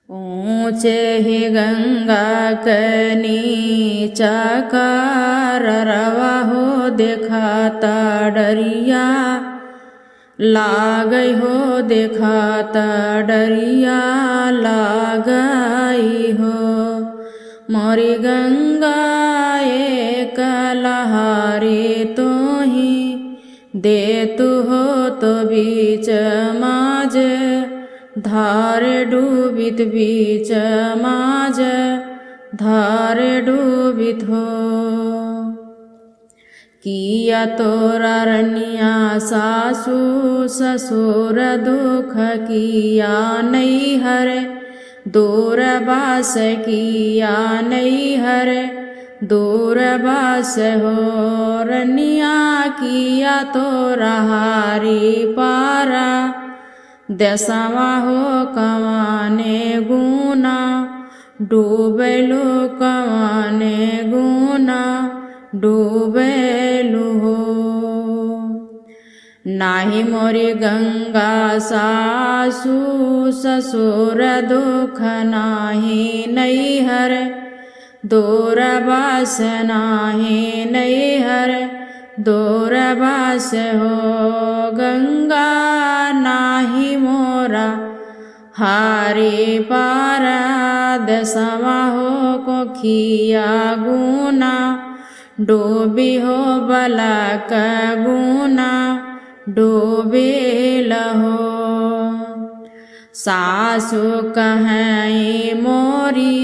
ऊँचे ही गंगा के नीचा काररवा हो देखाता डरिया लागई हो देखाता डरिया लागई हो मोरी गंगा एक लहारे तो ही दे तू हो तो बीच माज धारे डूबित बीच माज धारे डूबित हो किया तोरा रनिया सासू ससुर दुख किया नहीं हरे दूर बास किया नहीं हरे दूर बास हो रनिया किया तोरा हारी पारा दसवा हो कवाने गुना डूबेलु कवाने गुना डूबेलु हो नाही मोरी गंगा सासू ससुर दुख नाही नहीं हर दूर बास नाही नहीं हर दूर बास हो गंगा नाही मोरा हारी पारा दसवा हो को खिया गुना डूबी हो बलक गुना डूबी लहो सासु कहीं मोरी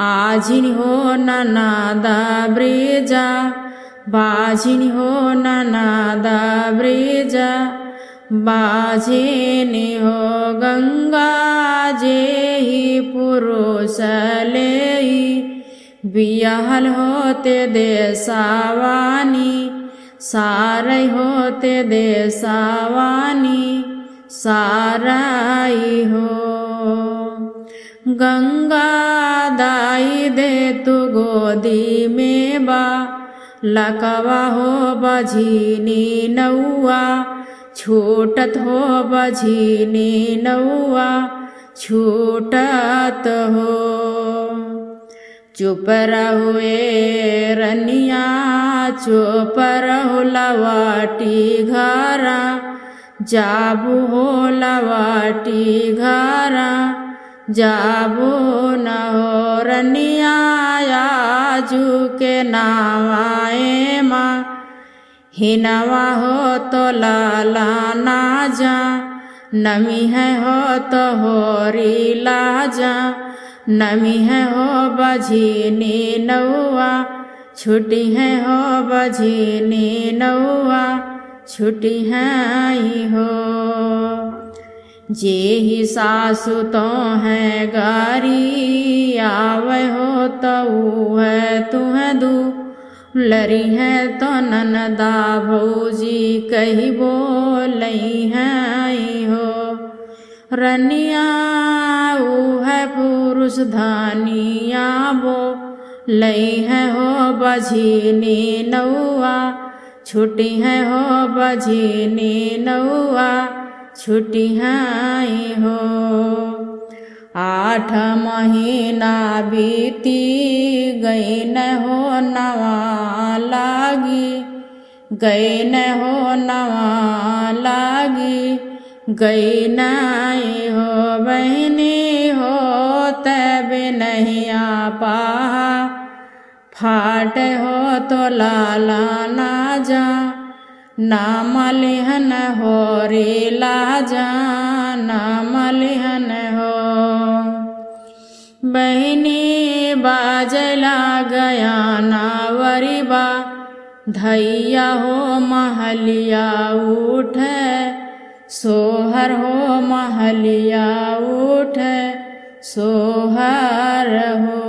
आजिन हो ननादा ब्रेजा बाजिन हो ननादा ब्रेजा बाजिन हो गंगा जे ही पुरुष ले बियाहल होते देसावानी सारे होते देसावानी साराई हो गंगा दाई दे तू गोदी में बा लकवा हो बझीनी नौआ छूटत हो बझीनी नौआ छूटत हो चुप रहुए रनिया चुप रहो लवाटी घरा जाबू हो लवाटी घरा जाबू न हो रनिया आजू के नावाए माँ हिनवा हो तो लाला ना जा नमी है हो तो होरी लाजा नमी है हो बझीनी नौआ छुट्टी है हो बझीनी नौआ छुट्टी है हो जे ही सासु तो है गारी आवे हो तो है तुम्हें दू लरी है तो ननदा भौजी कही बोलई है हो रनिया है पुरुष धानिया बो लई है हो बझीनी नौआ छुट्टी है हो बझीनी नौआ छुट्टी है हो 8 महीना बीती गई न हो नवा लागी गई न हो नवा लागी गई नाई हो बहनी हो तब नहीं आ पा फाट हो तो लाला ना जा नाम लिहन हो रे लाजा नाम लिहन हो बहनी बाजला गया नावरी बा धैया हो महलिया उठे सोहर हो महलिया उठे सोहर हो।